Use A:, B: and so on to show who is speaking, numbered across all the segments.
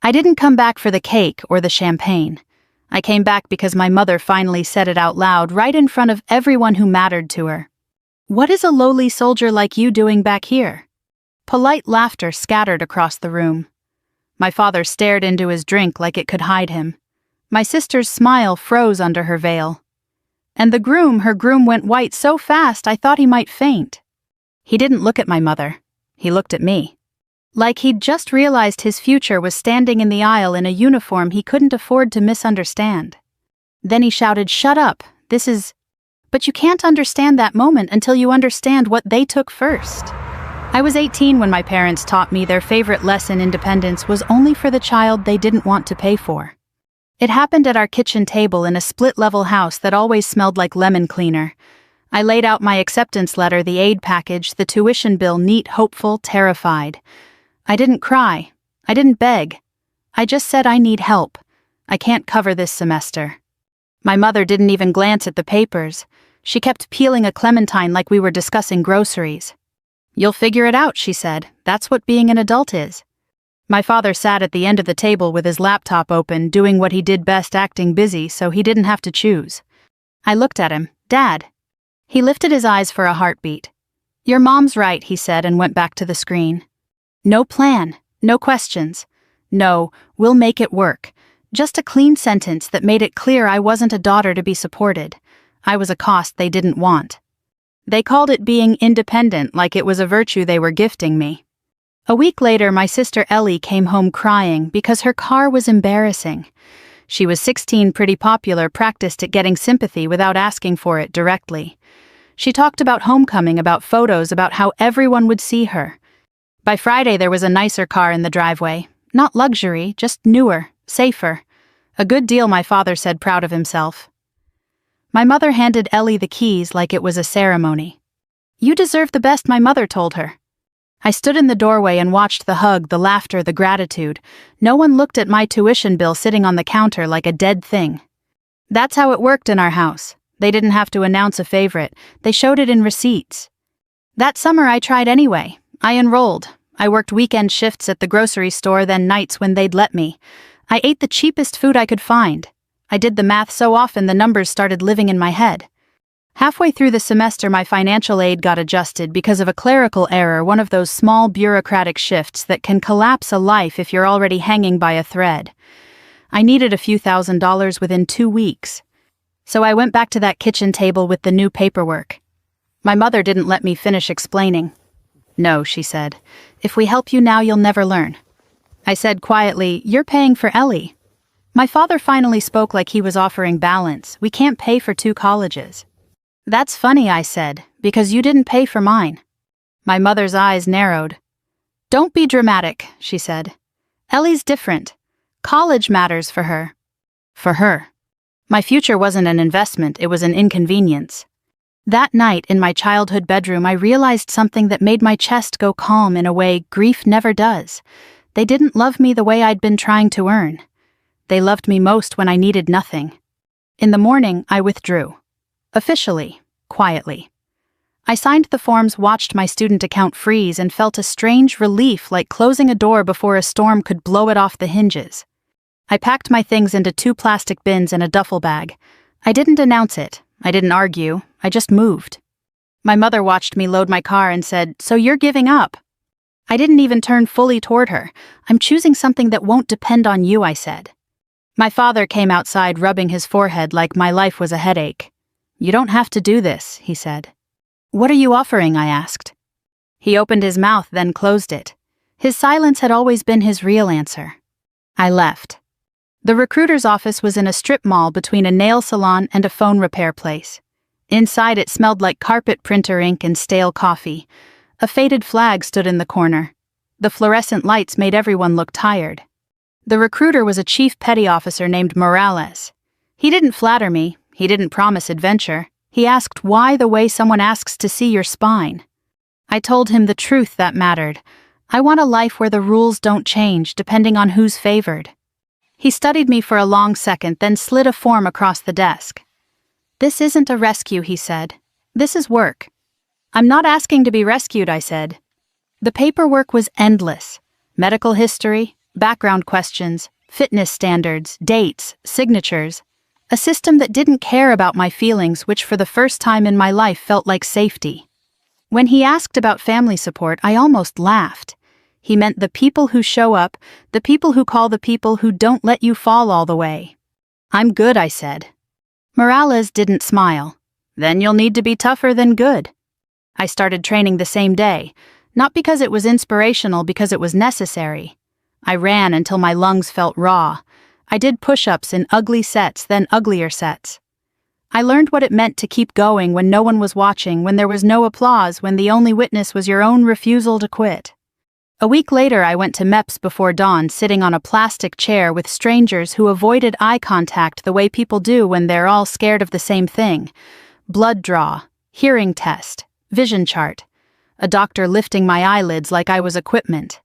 A: I didn't come back for the cake or the champagne. I came back because my mother finally said it out loud right in front of everyone who mattered to her. "What is a lowly soldier like you doing back here?" Polite laughter scattered across the room. My father stared into his drink like it could hide him. My sister's smile froze under her veil. And her groom went white so fast I thought he might faint. He didn't look at my mother. He looked at me. Like he'd just realized his future was standing in the aisle in a uniform he couldn't afford to misunderstand. Then he shouted, "Shut up, this is—" But you can't understand that moment until you understand what they took first. I was 18 when my parents taught me their favorite lesson in independence was only for the child they didn't want to pay for. It happened at our kitchen table in a split-level house that always smelled like lemon cleaner. I laid out my acceptance letter, the aid package, the tuition bill, neat, hopeful, terrified. I didn't cry. I didn't beg. I just said I need help. I can't cover this semester. My mother didn't even glance at the papers. She kept peeling a clementine like we were discussing groceries. "You'll figure it out," she said. "That's what being an adult is." My father sat at the end of the table with his laptop open, doing what he did best, acting busy, so he didn't have to choose. I looked at him. "Dad." He lifted his eyes for a heartbeat. "Your mom's right," he said, and went back to the screen. No plan, no questions. No, "We'll make it work." Just a clean sentence that made it clear I wasn't a daughter to be supported. I was a cost they didn't want. They called it being independent, like it was a virtue they were gifting me. A week later, my sister Ellie came home crying because her car was embarrassing. She was 16, pretty popular, practiced at getting sympathy without asking for it directly. She talked about homecoming, about photos, about how everyone would see her. By Friday, there was a nicer car in the driveway. Not luxury, just newer, safer. A good deal, my father said, proud of himself. My mother handed Ellie the keys like it was a ceremony. "You deserve the best," my mother told her. I stood in the doorway and watched the hug, the laughter, the gratitude. No one looked at my tuition bill sitting on the counter like a dead thing. That's how it worked in our house. They didn't have to announce a favorite. They showed it in receipts. That summer I tried anyway. I enrolled. I worked weekend shifts at the grocery store, then nights when they'd let me. I ate the cheapest food I could find. I did the math so often the numbers started living in my head. Halfway through the semester, my financial aid got adjusted because of a clerical error, one of those small bureaucratic shifts that can collapse a life if you're already hanging by a thread. I needed a few $1,000s within 2 weeks. So I went back to that kitchen table with the new paperwork. My mother didn't let me finish explaining. "No," she said. "If we help you now, you'll never learn." I said quietly, "You're paying for Ellie." My father finally spoke like he was offering balance. "We can't pay for 2 colleges. "That's funny," I said, "because you didn't pay for mine." My mother's eyes narrowed. "Don't be dramatic," she said. "Ellie's different. College matters for her." For her. My future wasn't an investment, it was an inconvenience. That night in my childhood bedroom, I realized something that made my chest go calm in a way grief never does. They didn't love me the way I'd been trying to earn. They loved me most when I needed nothing. In the morning, I withdrew. Officially, quietly. I signed the forms, watched my student account freeze, and felt a strange relief, like closing a door before a storm could blow it off the hinges. I packed my things into 2 plastic bins and a duffel bag. I didn't announce it. I didn't argue. I just moved. My mother watched me load my car and said, "So you're giving up?" I didn't even turn fully toward her. "I'm choosing something that won't depend on you," I said. My father came outside, rubbing his forehead like my life was a headache. "You don't have to do this," he said. "What are you offering?" I asked. He opened his mouth, then closed it. His silence had always been his real answer. I left. The recruiter's office was in a strip mall between a nail salon and a phone repair place. Inside, it smelled like carpet, printer ink, and stale coffee. A faded flag stood in the corner. The fluorescent lights made everyone look tired. The recruiter was a chief petty officer named Morales. He didn't flatter me. He didn't promise adventure. He asked why the way someone asks to see your spine. I told him the truth that mattered. I want a life where the rules don't change depending on who's favored. He studied me for a long second, then slid a form across the desk. "This isn't a rescue," he said. "This is work." "I'm not asking to be rescued," I said. The paperwork was endless. Medical history, Background questions, fitness standards, dates, signatures. A system that didn't care about my feelings, which for the first time in my life felt like safety. When he asked about family support, I almost laughed. He meant the people who show up, the people who call the people who don't let you fall all the way. I'm good, I said. Morales didn't smile. Then you'll need to be tougher than good. I started training the same day, not because it was inspirational, because it was necessary. I ran until my lungs felt raw. I did push-ups in ugly sets, then uglier sets. I learned what it meant to keep going when no one was watching, when there was no applause, when the only witness was your own refusal to quit. A week later, I went to MEPS before dawn, sitting on a plastic chair with strangers who avoided eye contact the way people do when they're all scared of the same thing. Blood draw, hearing test, vision chart. A doctor lifting my eyelids like I was equipment.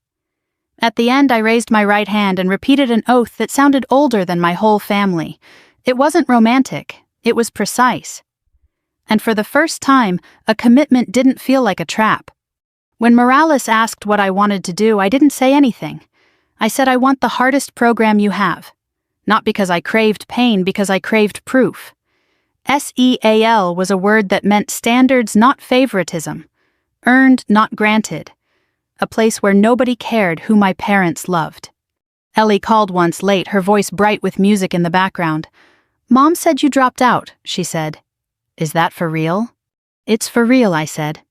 A: At the end, I raised my right hand and repeated an oath that sounded older than my whole family. It wasn't romantic. It was precise. And for the first time, a commitment didn't feel like a trap. When Morales asked what I wanted to do, I didn't say anything. I said I want the hardest program you have. Not because I craved pain, because I craved proof. SEAL was a word that meant standards, not favoritism. Earned, not granted. A place where nobody cared who my parents loved. Ellie called once late, her voice bright with music in the background. Mom said you dropped out, she said. Is that for real? It's for real, I said.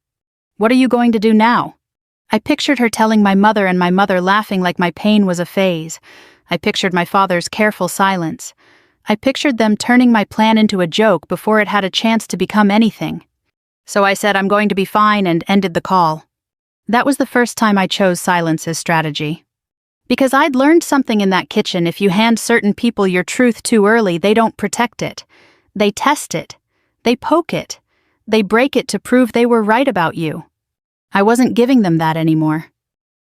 A: What are you going to do now? I pictured her telling my mother and my mother laughing like my pain was a phase. I pictured my father's careful silence. I pictured them turning my plan into a joke before it had a chance to become anything. So I said I'm going to be fine and ended the call. That was the first time I chose silence as strategy. Because I'd learned something in that kitchen: if you hand certain people your truth too early, they don't protect it. They test it. They poke it. They break it to prove they were right about you. I wasn't giving them that anymore.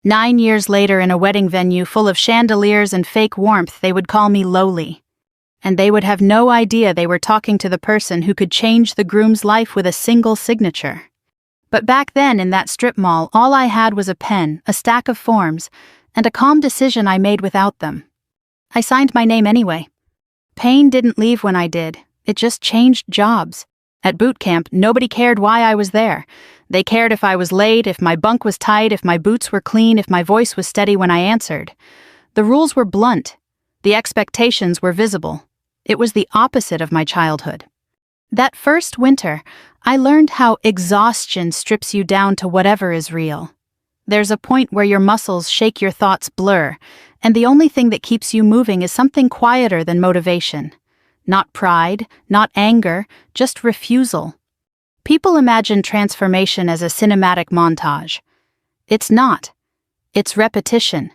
A: 9 years later, in a wedding venue full of chandeliers and fake warmth, they would call me lowly. And they would have no idea they were talking to the person who could change the groom's life with a single signature. But back then, in that strip mall, all I had was a pen, a stack of forms, and a calm decision I made without them. I signed my name anyway. Pain didn't leave when I did. It just changed jobs. At boot camp, nobody cared why I was there. They cared if I was late, if my bunk was tight, if my boots were clean, if my voice was steady when I answered. The rules were blunt. The expectations were visible. It was the opposite of my childhood. That first winter, I learned how exhaustion strips you down to whatever is real. There's a point where your muscles shake, your thoughts blur, and the only thing that keeps you moving is something quieter than motivation. Not pride, not anger, just refusal. People imagine transformation as a cinematic montage. It's not. It's repetition.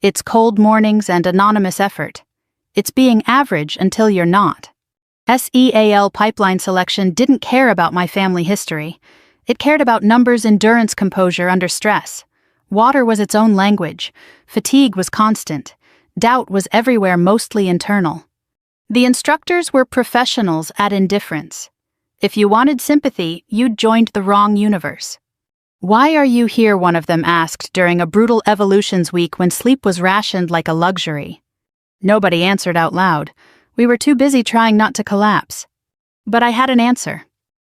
A: It's cold mornings and anonymous effort. It's being average until you're not. SEAL pipeline selection didn't care about my family history. It cared about numbers, endurance, composure under stress. Water was its own language. Fatigue was constant. Doubt was everywhere, mostly internal. The instructors were professionals at indifference. If you wanted sympathy, you'd joined the wrong universe. Why are you here? One of them asked during a brutal evolutions week when sleep was rationed like a luxury. Nobody answered out loud. We were too busy trying not to collapse. But I had an answer.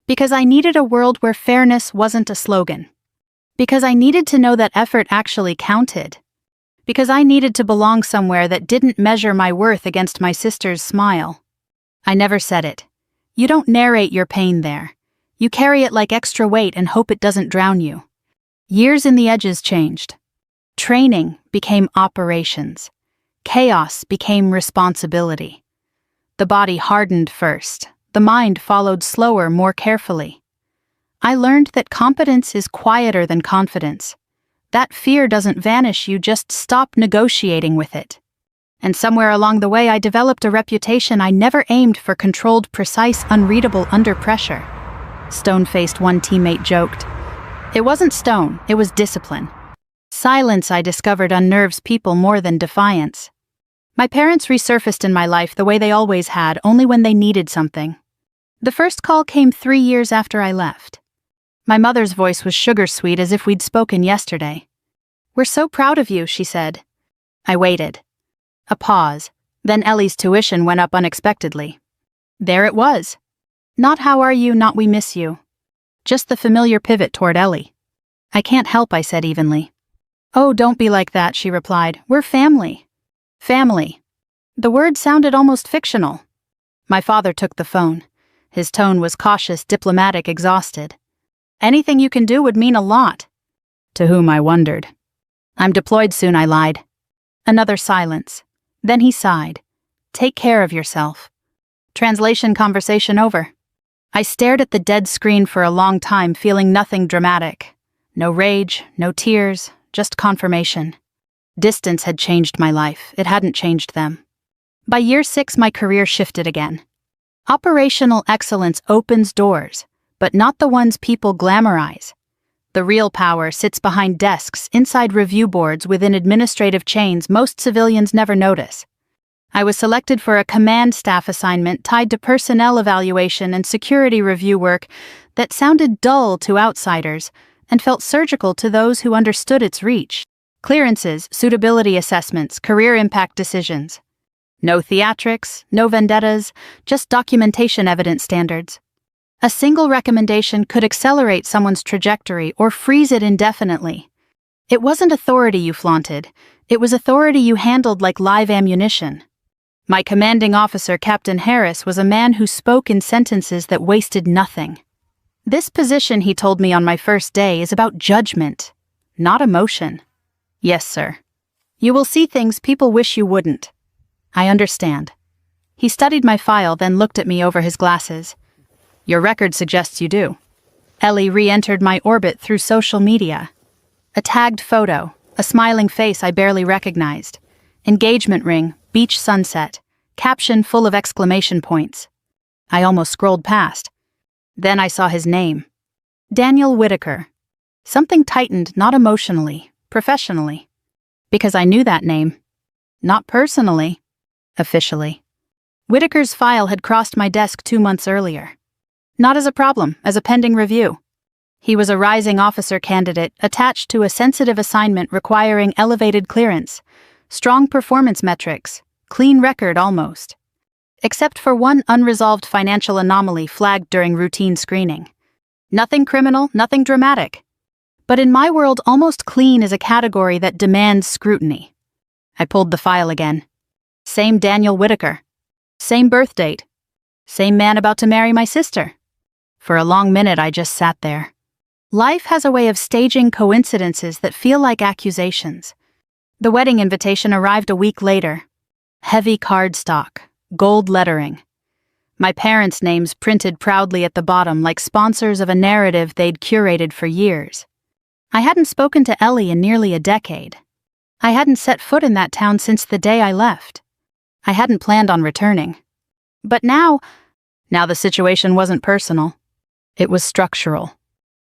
A: Because I needed a world where fairness wasn't a slogan. Because I needed to know that effort actually counted. Because I needed to belong somewhere that didn't measure my worth against my sister's smile. I never said it. You don't narrate your pain there. You carry it like extra weight and hope it doesn't drown you. Years in the edges changed. Training became operations. Chaos became responsibility. The body hardened first. The mind followed slower, more carefully. I learned that competence is quieter than confidence. That fear doesn't vanish, you just stop negotiating with it. And somewhere along the way I developed a reputation I never aimed for: controlled, precise, unreadable under pressure. Stone-faced, one teammate joked. It wasn't stone, it was discipline. Silence, I discovered, unnerves people more than defiance. My parents resurfaced in my life the way they always had, only when they needed something. The first call came 3 years after I left. My mother's voice was sugar-sweet, as if we'd spoken yesterday. "We're so proud of you," she said. I waited. A pause. Then Ellie's tuition went up unexpectedly. There it was. Not how are you, not we miss you. Just the familiar pivot toward Ellie. I can't help, I said evenly. Oh, don't be like that, she replied. We're family. Family. The word sounded almost fictional. My father took the phone. His tone was cautious, diplomatic, exhausted. Anything you can do would mean a lot. To whom I wondered. I'm deployed soon, I lied. Another silence. Then he sighed. Take care of yourself. Translation conversation over. I stared at the dead screen for a long time, feeling nothing dramatic. No rage, no tears, just confirmation. Distance had changed my life. It hadn't changed them. By year 6, my career shifted again. Operational excellence opens doors, but not the ones people glamorize. The real power sits behind desks, inside review boards, within administrative chains most civilians never notice. I was selected for a command staff assignment tied to personnel evaluation and security review work that sounded dull to outsiders and felt surgical to those who understood its reach. Clearances, suitability assessments, career impact decisions. No theatrics, no vendettas, just documentation evidence standards. A single recommendation could accelerate someone's trajectory or freeze it indefinitely. It wasn't authority you flaunted, it was authority you handled like live ammunition. My commanding officer, Captain Harris, was a man who spoke in sentences that wasted nothing. This position, he told me on my first day, is about judgment, not emotion. Yes, sir. You will see things people wish you wouldn't. I understand. He studied my file, then looked at me over his glasses. Your record suggests you do. Ellie re-entered my orbit through social media. A tagged photo, a smiling face I barely recognized. Engagement ring, beach sunset, caption full of exclamation points. I almost scrolled past. Then I saw his name. Daniel Whitaker. Something tightened, not emotionally, professionally. Because I knew that name. Not personally. Officially. Whitaker's file had crossed my desk 2 months earlier. Not as a problem, as a pending review. He was a rising officer candidate attached to a sensitive assignment requiring elevated clearance, strong performance metrics, clean record almost. Except for one unresolved financial anomaly flagged during routine screening. Nothing criminal, nothing dramatic. But in my world, almost clean is a category that demands scrutiny. I pulled the file again. Same Daniel Whitaker. Same birth date. Same man about to marry my sister. For a long minute, I just sat there. Life has a way of staging coincidences that feel like accusations. The wedding invitation arrived a week later. Heavy cardstock, gold lettering. My parents' names printed proudly at the bottom like sponsors of a narrative they'd curated for years. I hadn't spoken to Ellie in nearly a decade. I hadn't set foot in that town since the day I left. I hadn't planned on returning. But now the situation wasn't personal. It was structural.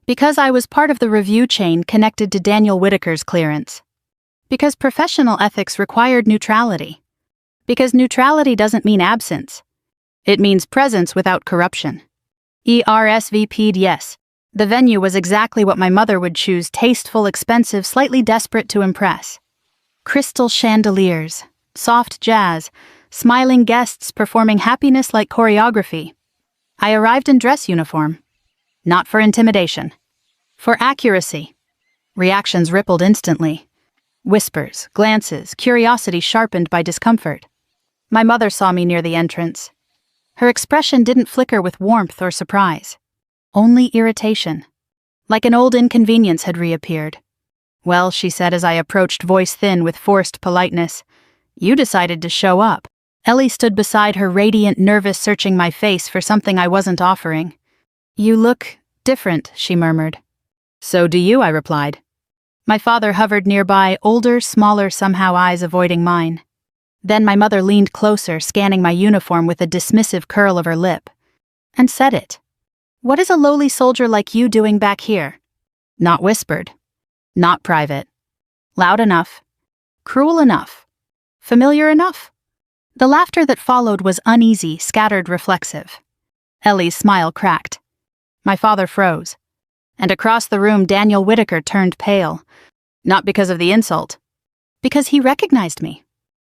A: Because I was part of the review chain connected to Daniel Whitaker's clearance. Because professional ethics required neutrality. Because neutrality doesn't mean absence. It means presence without corruption. RSVP'd yes. The venue was exactly what my mother would choose, tasteful, expensive, slightly desperate to impress. Crystal chandeliers, soft jazz, smiling guests performing happiness like choreography. I arrived in dress uniform. Not for intimidation. For accuracy. Reactions rippled instantly. Whispers, glances, curiosity sharpened by discomfort. My mother saw me near the entrance. Her expression didn't flicker with warmth or surprise. Only irritation. Like an old inconvenience had reappeared. Well, she said as I approached, voice thin with forced politeness, you decided to show up. Ellie stood beside her, radiant, nervous, searching my face for something I wasn't offering. You look different, she murmured. So do you, I replied. My father hovered nearby, older, smaller, somehow eyes avoiding mine. Then my mother leaned closer, scanning my uniform with a dismissive curl of her lip. And said it. What is a lowly soldier like you doing back here? Not whispered. Not private. Loud enough. Cruel enough. Familiar enough. The laughter that followed was uneasy, scattered, reflexive. Ellie's smile cracked. My father froze. And across the room, Daniel Whitaker turned pale. Not because of the insult. Because he recognized me.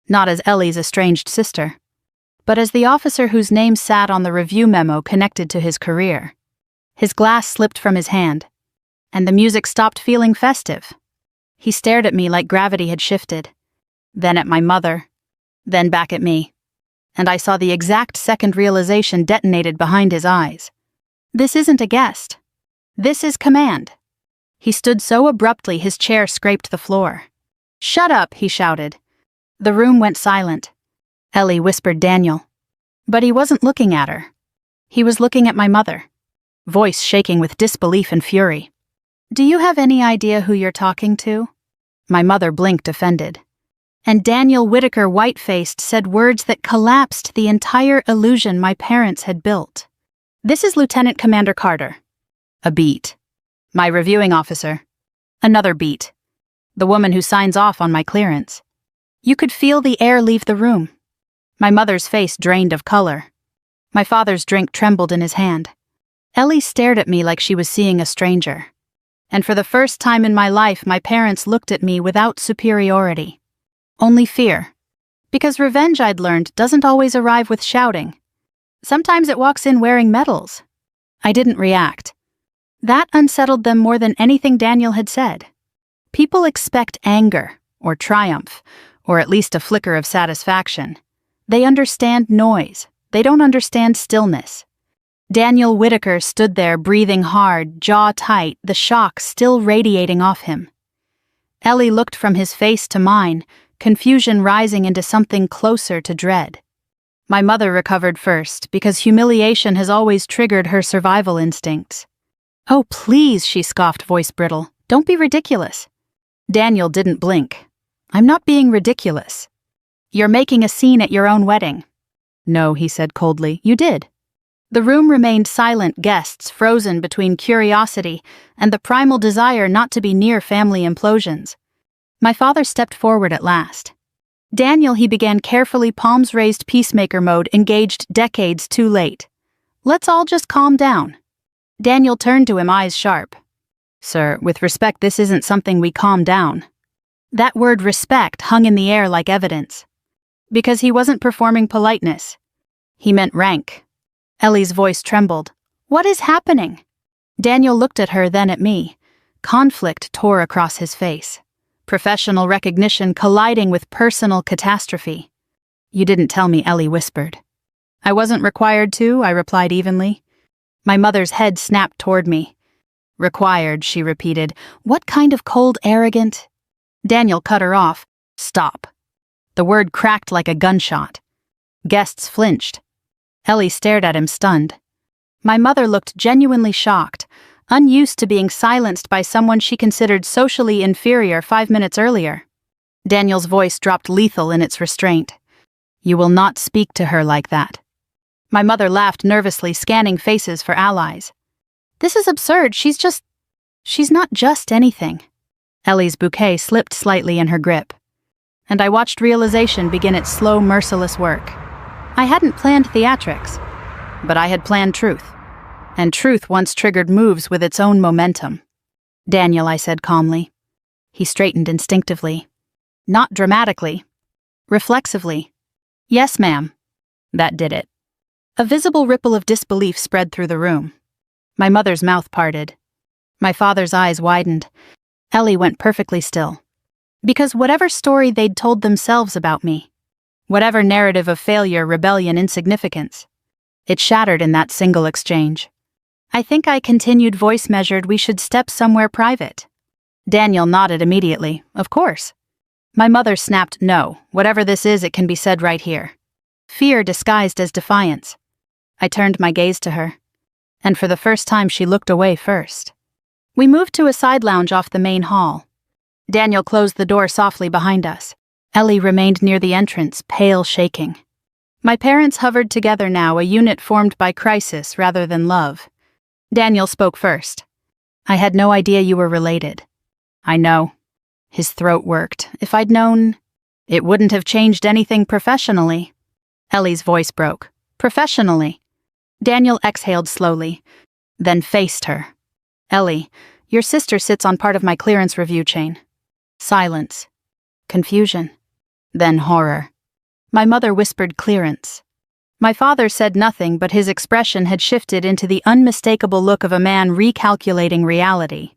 A: Not as Ellie's estranged sister, but as the officer whose name sat on the review memo connected to his career. His glass slipped from his hand, and the music stopped feeling festive. He stared at me like gravity had shifted, then at my mother, then back at me, and I saw the exact second realization detonated behind his eyes. This isn't a guest. This is command. He stood so abruptly his chair scraped the floor. "Shut up," he shouted. The room went silent. Ellie whispered Daniel. But he wasn't looking at her. He was looking at my mother, voice shaking with disbelief and fury. "Do you have any idea who you're talking to?" My mother blinked, offended. And Daniel Whitaker, white-faced, said words that collapsed the entire illusion my parents had built. "This is Lieutenant Commander Carter." A beat. "My reviewing officer." Another beat. "The woman who signs off on my clearance." You could feel the air leave the room. My mother's face drained of color. My father's drink trembled in his hand. Ellie stared at me like she was seeing a stranger. And for the first time in my life, my parents looked at me without superiority. Only fear. Because revenge, I'd learned, doesn't always arrive with shouting. Sometimes it walks in wearing medals. I didn't react. That unsettled them more than anything Daniel had said. People expect anger, or triumph, or at least a flicker of satisfaction. They understand noise. They don't understand stillness. Daniel Whitaker stood there breathing hard, jaw tight, the shock still radiating off him. Ellie looked from his face to mine, confusion rising into something closer to dread. My mother recovered first, because humiliation has always triggered her survival instincts. "Oh, please," she scoffed, voice brittle. "Don't be ridiculous." Daniel didn't blink. "I'm not being ridiculous. You're making a scene at your own wedding." "No," he said coldly, "you did." The room remained silent, guests frozen between curiosity and the primal desire not to be near family implosions. My father stepped forward at last. "Daniel," he began carefully, palms raised, peacemaker mode, engaged decades too late. "Let's all just calm down." Daniel turned to him, eyes sharp. "Sir, with respect, this isn't something we calm down." That word respect hung in the air like evidence. Because he wasn't performing politeness. He meant rank. Ellie's voice trembled. "What is happening?" Daniel looked at her, then at me. Conflict tore across his face. Professional recognition colliding with personal catastrophe. "You didn't tell me," Ellie whispered. "I wasn't required to," I replied evenly. My mother's head snapped toward me. "Required," she repeated. "What kind of cold, arrogant—" Daniel cut her off. "Stop." The word cracked like a gunshot. Guests flinched. Ellie stared at him, stunned. My mother looked genuinely shocked, unused to being silenced by someone she considered socially inferior 5 minutes earlier. Daniel's voice dropped, lethal in its restraint. "You will not speak to her like that." My mother laughed nervously, scanning faces for allies. "This is absurd. She's not just anything." Ellie's bouquet slipped slightly in her grip. And I watched realization begin its slow, merciless work. I hadn't planned theatrics, but I had planned truth. And truth once triggered moves with its own momentum. "Daniel," I said calmly. He straightened instinctively. Not dramatically. Reflexively. "Yes, ma'am." That did it. A visible ripple of disbelief spread through the room. My mother's mouth parted. My father's eyes widened. Ellie went perfectly still. Because whatever story they'd told themselves about me, whatever narrative of failure, rebellion, insignificance, it shattered in that single exchange. I think I continued, voice measured, "We should step somewhere private." Daniel nodded immediately. "Of course." My mother snapped, "No, whatever this is, it can be said right here." Fear disguised as defiance. I turned my gaze to her, and for the first time she looked away first. We moved to a side lounge off the main hall. Daniel closed the door softly behind us. Ellie remained near the entrance, pale, shaking. My parents hovered together now, a unit formed by crisis rather than love. Daniel spoke first. "I had no idea you were related." "I know." His throat worked. "If I'd known, it wouldn't have changed anything professionally." Ellie's voice broke. "Professionally." Daniel exhaled slowly, then faced her. "Ellie, your sister sits on part of my clearance review chain." Silence. Confusion. Then horror. My mother whispered clearance. My father said nothing, but his expression had shifted into the unmistakable look of a man recalculating reality.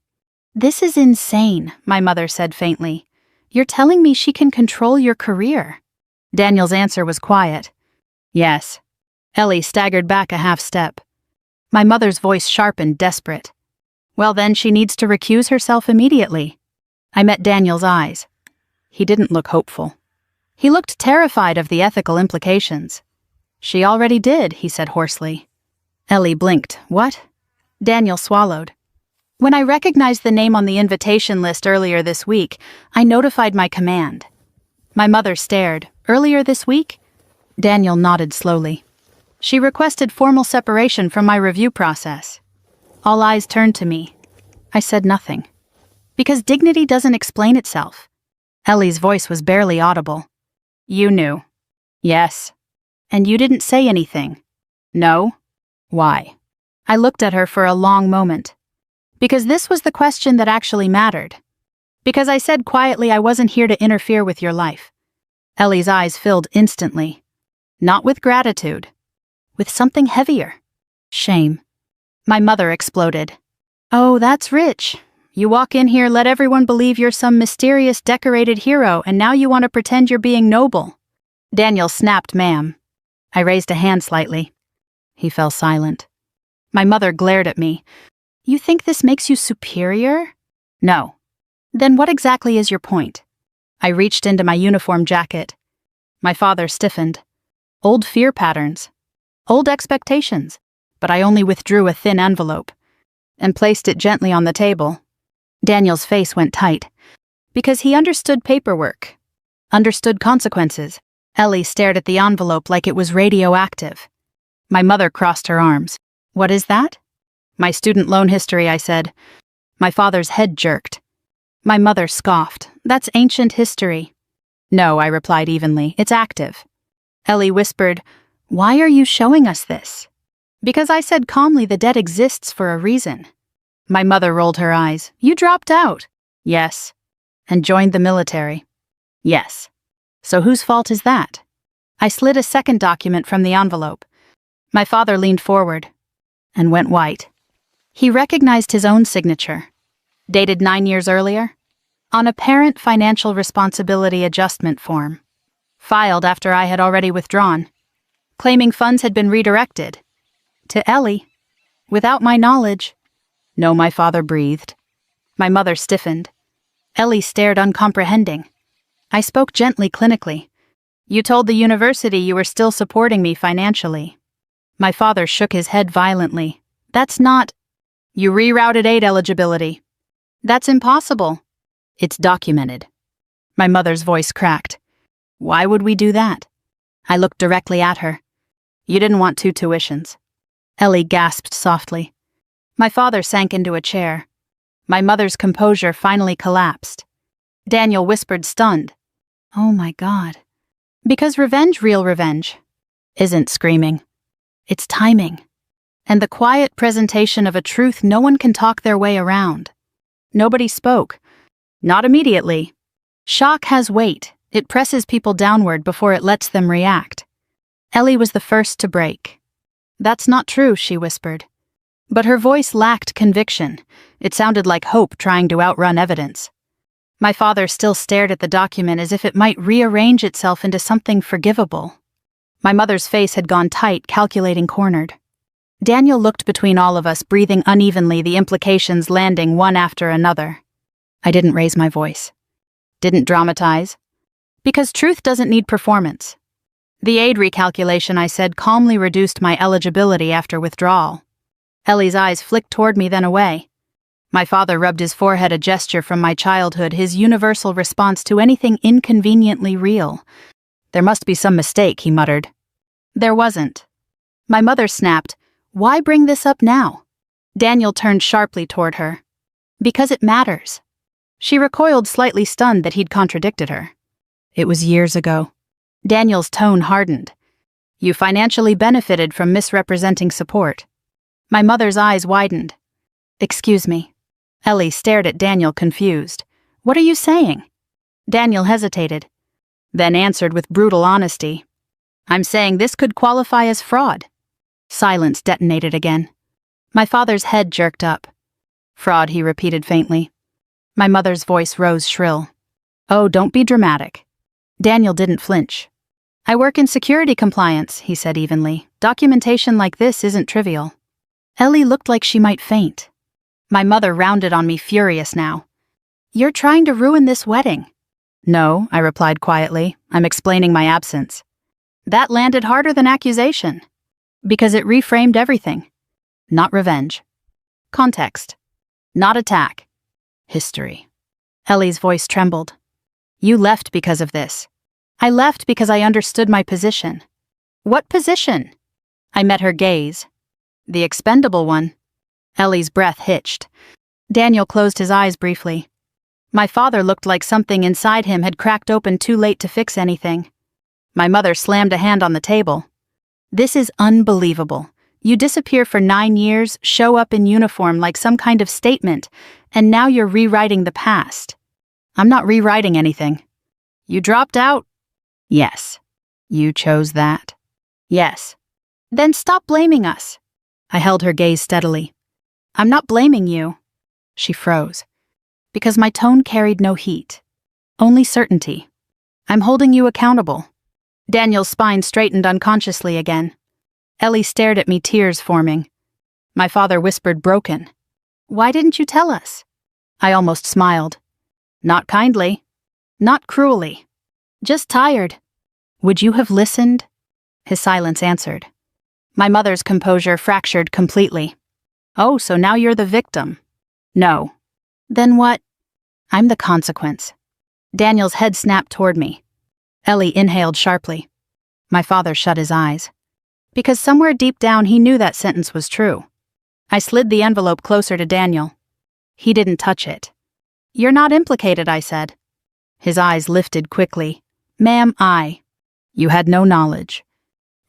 A: "This is insane," my mother said faintly. "You're telling me she can control your career?" Daniel's answer was quiet. "Yes." Ellie staggered back a half step. My mother's voice sharpened, desperate. "Well, then she needs to recuse herself immediately." I met Daniel's eyes. He didn't look hopeful. He looked terrified of the ethical implications. "She already did," he said hoarsely. Ellie blinked. "What?" Daniel swallowed. "When I recognized the name on the invitation list earlier this week, I notified my command." My mother stared. "Earlier this week?" Daniel nodded slowly. "She requested formal separation from my review process." All eyes turned to me. I said nothing. Because dignity doesn't explain itself. Ellie's voice was barely audible. "You knew." "Yes." "And you didn't say anything?" "No." "Why?" I looked at her for a long moment. Because this was the question that actually mattered. Because I said quietly I wasn't here to interfere with your life. Ellie's eyes filled instantly. Not with gratitude. With something heavier. Shame. My mother exploded. "Oh, that's rich. You walk in here, let everyone believe you're some mysterious decorated hero, and now you want to pretend you're being noble." Daniel snapped, "Ma'am." I raised a hand slightly. He fell silent. My mother glared at me. "You think this makes you superior?" "No." "Then what exactly is your point?" I reached into my uniform jacket. My father stiffened. Old fear patterns. Old expectations. But I only withdrew a thin envelope and placed it gently on the table. Daniel's face went tight. Because he understood paperwork. Understood consequences. Ellie stared at the envelope like it was radioactive. My mother crossed her arms. "What is that?" "My student loan history," I said. My father's head jerked. My mother scoffed. "That's ancient history." "No," I replied evenly. "It's active." Ellie whispered, "Why are you showing us this?" "Because I said calmly the debt exists for a reason." My mother rolled her eyes. "You dropped out." "Yes." "And joined the military." "Yes." "So whose fault is that?" I slid a second document from the envelope. My father leaned forward and went white. He recognized his own signature. Dated 9 years earlier. On a parent financial responsibility adjustment form. Filed after I had already withdrawn. Claiming funds had been redirected. To Ellie. Without my knowledge. "No," my father breathed. My mother stiffened. Ellie stared uncomprehending. I spoke gently, clinically. "You told the university you were still supporting me financially." My father shook his head violently. "That's not—" "You rerouted aid eligibility." "That's impossible." "It's documented." My mother's voice cracked. "Why would we do that?" I looked directly at her. "You didn't want 2 tuitions." Ellie gasped softly. My father sank into a chair. My mother's composure finally collapsed. Daniel whispered, stunned, "Oh my God." Because revenge, real revenge, isn't screaming. It's timing. And the quiet presentation of a truth no one can talk their way around. Nobody spoke. Not immediately. Shock has weight. It presses people downward before it lets them react. Ellie was the first to break. "That's not true," she whispered. But her voice lacked conviction. It sounded like hope trying to outrun evidence. My father still stared at the document as if it might rearrange itself into something forgivable. My mother's face had gone tight, calculating, cornered. Daniel looked between all of us, breathing unevenly, the implications landing one after another. I didn't raise my voice. Didn't dramatize. Because truth doesn't need performance. The aid recalculation, I said, calmly reduced my eligibility after withdrawal. Ellie's eyes flicked toward me, then away. My father rubbed his forehead, a gesture from my childhood, his universal response to anything inconveniently real. "There must be some mistake," he muttered. There wasn't. My mother snapped, "Why bring this up now?" Daniel turned sharply toward her. "Because it matters." She recoiled, slightly stunned that he'd contradicted her. "It was years ago." Daniel's tone hardened. "You financially benefited from misrepresenting support." My mother's eyes widened. "Excuse me." Ellie stared at Daniel, confused. "What are you saying?" Daniel hesitated, then answered with brutal honesty. I'm saying this could qualify as fraud. Silence detonated again. My father's head jerked up. Fraud, he repeated faintly. My mother's voice rose shrill. Oh, don't be dramatic. Daniel didn't flinch. I work in security compliance, he said evenly. Documentation like this isn't trivial. Ellie looked like she might faint. My mother rounded on me, furious now. You're trying to ruin this wedding. No, I replied quietly. I'm explaining my absence. That landed harder than accusation. Because it reframed everything. Not revenge. Context. Not attack. History. Ellie's voice trembled. You left because of this. I left because I understood my position. What position? I met her gaze. The expendable one. Ellie's breath hitched. Daniel closed his eyes briefly. My father looked like something inside him had cracked open too late to fix anything. My mother slammed a hand on the table. This is unbelievable. You disappear for 9 years, show up in uniform like some kind of statement, and now you're rewriting the past. I'm not rewriting anything. You dropped out? Yes. You chose that? Yes. Then stop blaming us. I held her gaze steadily. I'm not blaming you. She froze. Because my tone carried no heat. Only certainty. I'm holding you accountable. Daniel's spine straightened unconsciously again. Ellie stared at me, tears forming. My father whispered, broken. Why didn't you tell us? I almost smiled. Not kindly. Not cruelly. Just tired. Would you have listened? His silence answered. My mother's composure fractured completely. Oh, so now you're the victim. No. Then what? I'm the consequence. Daniel's head snapped toward me. Ellie inhaled sharply. My father shut his eyes. Because somewhere deep down he knew that sentence was true. I slid the envelope closer to Daniel. He didn't touch it. You're not implicated, I said. His eyes lifted quickly. Ma'am, You had no knowledge.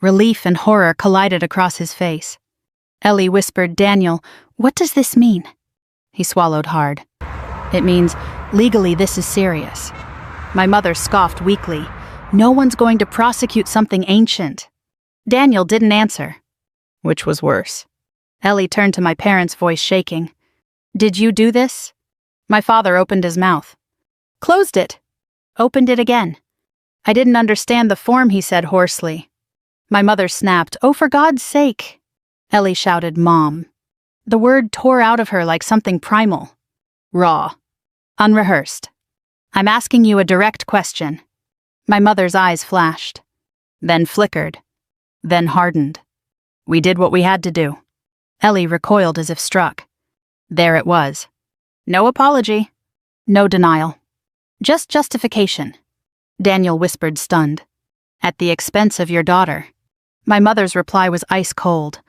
A: Relief and horror collided across his face. Ellie whispered, Daniel, what does this mean? He swallowed hard. It means, legally this is serious. My mother scoffed weakly. No one's going to prosecute something ancient. Daniel didn't answer. Which was worse? Ellie turned to my parents, voice shaking. Did you do this? My father opened his mouth. Closed it. Opened it again. I didn't understand the form, he said hoarsely. My mother snapped, oh, for God's sake. Ellie shouted, Mom. The word tore out of her like something primal. Raw. Unrehearsed. I'm asking you a direct question. My mother's eyes flashed. Then flickered. Then hardened. We did what we had to do. Ellie recoiled as if struck. There it was. No apology. No denial. Just justification. Daniel whispered, stunned. At the expense of your daughter. My mother's reply was ice cold.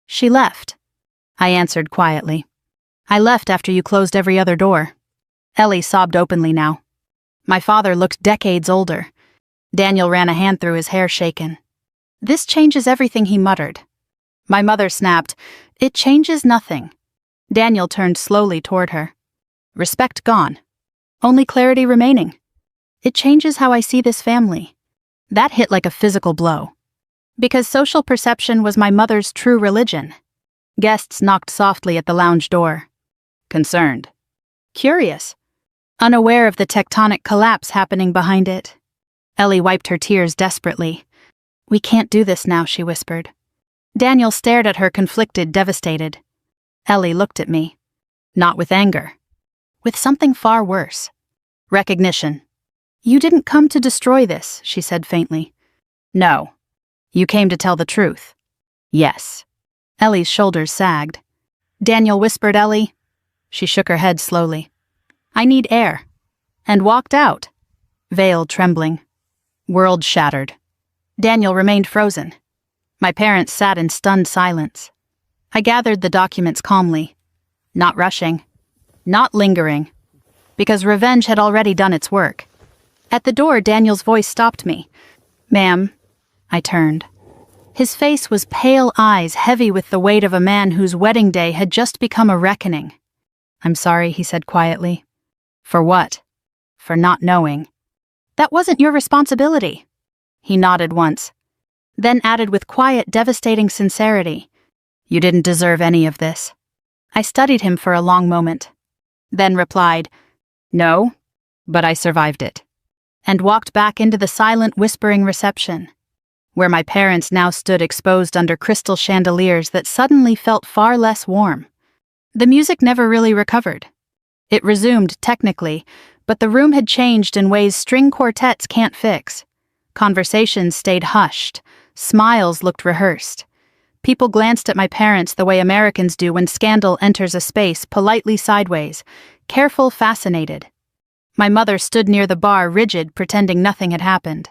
A: She left. I answered quietly. I left after you closed every other door. Ellie sobbed openly now. My father looked decades older. Daniel ran a hand through his hair, shaken. This changes everything, he muttered. My mother snapped, it changes nothing. Daniel turned slowly toward her. Respect gone. Only clarity remaining. It changes how I see this family. That hit like a physical blow. Because social perception was my mother's true religion. Guests knocked softly at the lounge door. Concerned. Curious. Unaware of the tectonic collapse happening behind it. Ellie wiped her tears desperately. We can't do this now, she whispered. Daniel stared at her, conflicted, devastated. Ellie looked at me. Not with anger. With something far worse. Recognition. You didn't come to destroy this, she said faintly. No. You came to tell the truth. Yes. Ellie's shoulders sagged. Daniel whispered, Ellie. She shook her head slowly. I need air. And walked out. Veiled, trembling. World shattered. Daniel remained frozen. My parents sat in stunned silence. I gathered the documents calmly. Not rushing. Not lingering. Because revenge had already done its work. At the door, Daniel's voice stopped me. Ma'am. I turned. His face was pale eyes, heavy with the weight of a man whose wedding day had just become a reckoning. I'm sorry, he said quietly. For what? For not knowing. That wasn't your responsibility. He nodded once, then added with quiet, devastating sincerity, You didn't deserve any of this. I studied him for a long moment, then replied, No, but I survived it, and walked back into the silent, whispering reception, where my parents now stood exposed under crystal chandeliers that suddenly felt far less warm. The music never really recovered. It resumed, technically, but the room had changed in ways string quartets can't fix. Conversations stayed hushed. Smiles looked rehearsed. People glanced at my parents the way Americans do when scandal enters a space, politely sideways, careful, fascinated. My mother stood near the bar, rigid, pretending nothing had happened.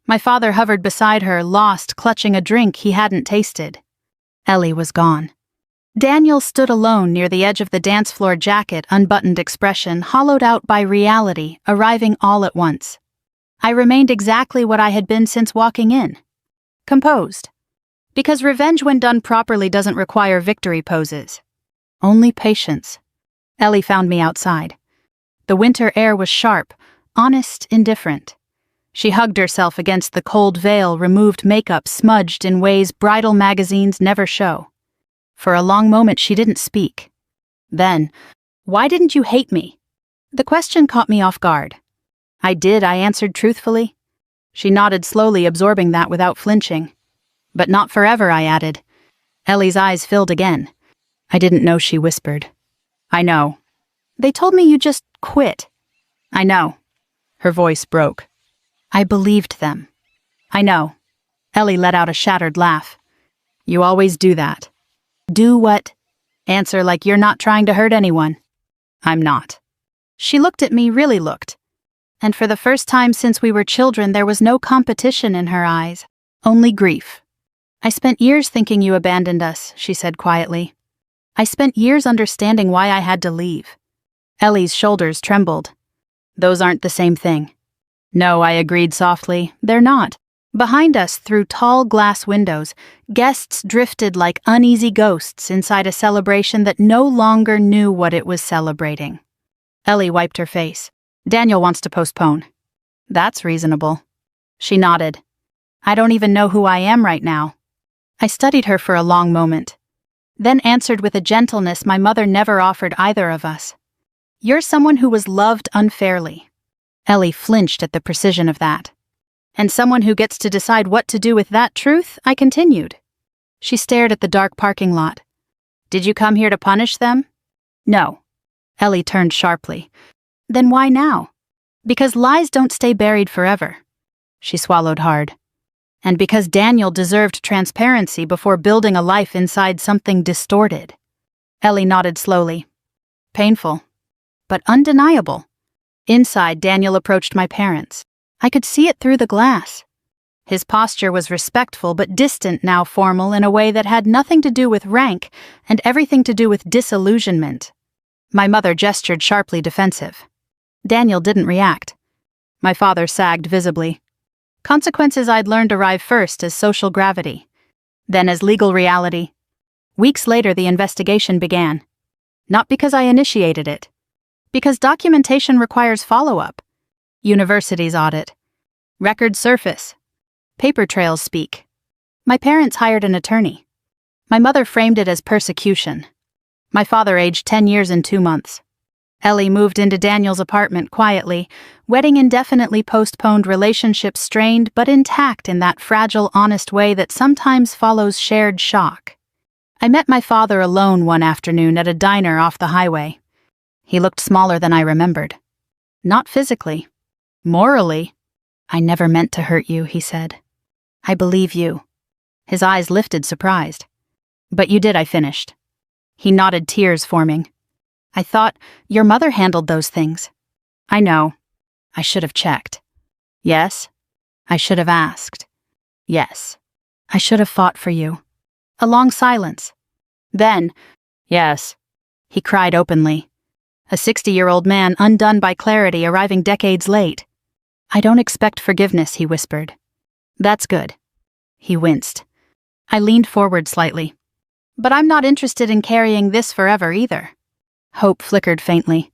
A: My father hovered beside her, lost, clutching a drink he hadn't tasted. Ellie was gone. Daniel stood alone near the edge of the dance floor, jacket, unbuttoned expression, hollowed out by reality, arriving all at once. I remained exactly what I had been since walking in. Composed. Because revenge when done properly doesn't require victory poses. Only patience. Ellie found me outside. The winter air was sharp, honest, indifferent. She hugged herself against the cold veil, removed makeup smudged in ways bridal magazines never show. For a long moment she didn't speak. Then, Why didn't you hate me? The question caught me off guard. I did, I answered truthfully. She nodded slowly, absorbing that without flinching. But not forever, I added. Ellie's eyes filled again. I didn't know, she whispered. I know. They told me you just quit. I know. Her voice broke. I believed them. I know. Ellie let out a shattered laugh. You always do that. Do what? Answer like you're not trying to hurt anyone. I'm not. She looked at me, really looked. And for the first time since we were children, there was no competition in her eyes, only grief. I spent years thinking you abandoned us, she said quietly. I spent years understanding why I had to leave. Ellie's shoulders trembled. Those aren't the same thing. No, I agreed softly, they're not. Behind us, through tall glass windows, guests drifted like uneasy ghosts inside a celebration that no longer knew what it was celebrating. Ellie wiped her face. Daniel wants to postpone. That's reasonable. She nodded. I don't even know who I am right now. I studied her for a long moment, then answered with a gentleness my mother never offered either of us. You're someone who was loved unfairly. Ellie flinched at the precision of that. And someone who gets to decide what to do with that truth, I continued. She stared at the dark parking lot. Did you come here to punish them? No. Ellie turned sharply. Then why now? Because lies don't stay buried forever. She swallowed hard. And because Daniel deserved transparency before building a life inside something distorted. Ellie nodded slowly. Painful, but undeniable. Inside, Daniel approached my parents. I could see it through the glass. His posture was respectful but distant, now formal, in a way that had nothing to do with rank and everything to do with disillusionment. My mother gestured sharply defensive. Daniel didn't react. My father sagged visibly. Consequences I'd learned arrive first as social gravity, then as legal reality. Weeks later, the investigation began. Not because I initiated it. Because documentation requires follow-up. Universities audit. Records surface. Paper trails speak. My parents hired an attorney. My mother framed it as persecution. My father aged 10 years and 2 months. Ellie moved into Daniel's apartment quietly, wedding indefinitely postponed, relationships strained but intact in that fragile, honest way that sometimes follows shared shock. I met my father alone one afternoon at a diner off the highway. He looked smaller than I remembered. Not physically. Morally. I never meant to hurt you, he said. I believe you. His eyes lifted, surprised. But you did, I finished. He nodded, tears forming. I thought, your mother handled those things. I know. I should have checked. Yes. I should have asked. Yes. I should have fought for you. A long silence. Then, yes. He cried openly. A 60-year-old man undone by clarity, arriving decades late. I don't expect forgiveness, he whispered. That's good. He winced. I leaned forward slightly. But I'm not interested in carrying this forever either. Hope flickered faintly.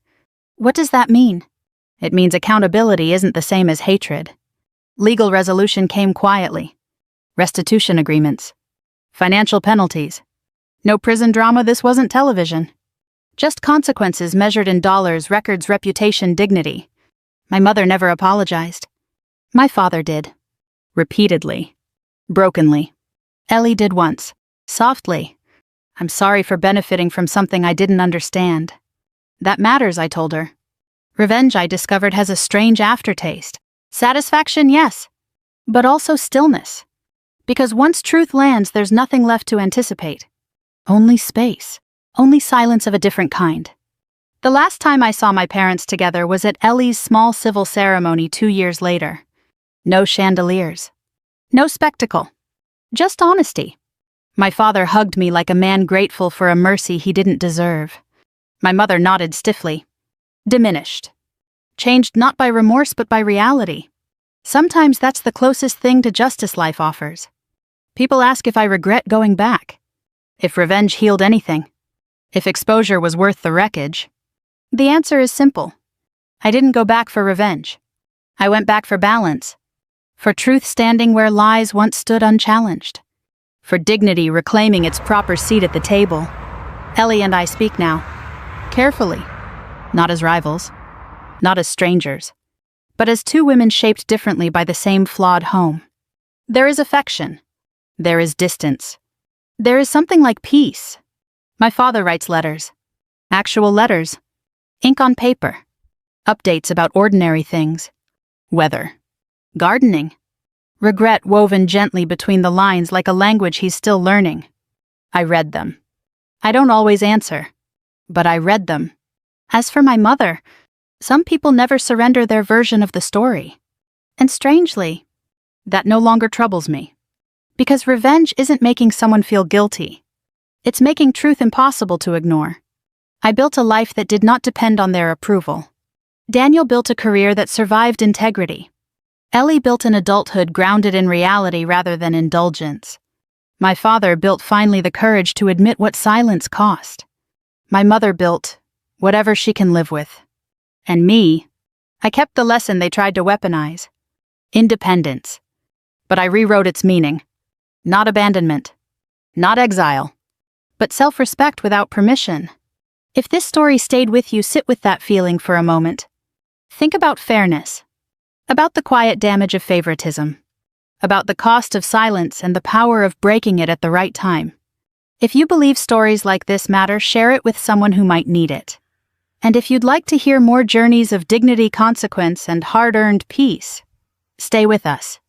A: What does that mean? It means accountability isn't the same as hatred. Legal resolution came quietly. Restitution agreements. Financial penalties. No prison drama, this wasn't television. Just consequences measured in dollars, records, reputation, dignity. My mother never apologized. My father did. Repeatedly. Brokenly. Ellie did once. Softly. I'm sorry for benefiting from something I didn't understand. That matters, I told her. Revenge, I discovered, has a strange aftertaste. Satisfaction, yes. But also stillness. Because once truth lands, there's nothing left to anticipate. Only space. Only silence of a different kind. The last time I saw my parents together was at Ellie's small civil ceremony 2 years later. No chandeliers. No spectacle. Just honesty. My father hugged me like a man grateful for a mercy he didn't deserve. My mother nodded stiffly. Diminished. Changed not by remorse but by reality. Sometimes that's the closest thing to justice life offers. People ask if I regret going back. If revenge healed anything. If exposure was worth the wreckage. The answer is simple. I didn't go back for revenge. I went back for balance. For truth standing where lies once stood unchallenged. For dignity reclaiming its proper seat at the table. Ellie and I speak now. Carefully. Not as rivals. Not as strangers. But as two women shaped differently by the same flawed home. There is affection. There is distance. There is something like peace. My father writes letters. Actual letters. Ink on paper. Updates about ordinary things. Weather. Gardening. Regret woven gently between the lines like a language he's still learning. I read them. I don't always answer. But I read them. As for my mother, some people never surrender their version of the story. And strangely, that no longer troubles me. Because revenge isn't making someone feel guilty. It's making truth impossible to ignore. I built a life that did not depend on their approval. Daniel built a career that survived integrity. Ellie built an adulthood grounded in reality rather than indulgence. My father built finally the courage to admit what silence cost. My mother built whatever she can live with. And me, I kept the lesson they tried to weaponize. Independence. But I rewrote its meaning. Not abandonment. Not exile. But self-respect without permission. If this story stayed with you, sit with that feeling for a moment. Think about fairness. About the quiet damage of favoritism. About the cost of silence and the power of breaking it at the right time. If you believe stories like this matter, share it with someone who might need it. And if you'd like to hear more journeys of dignity, consequence, and hard-earned peace, stay with us.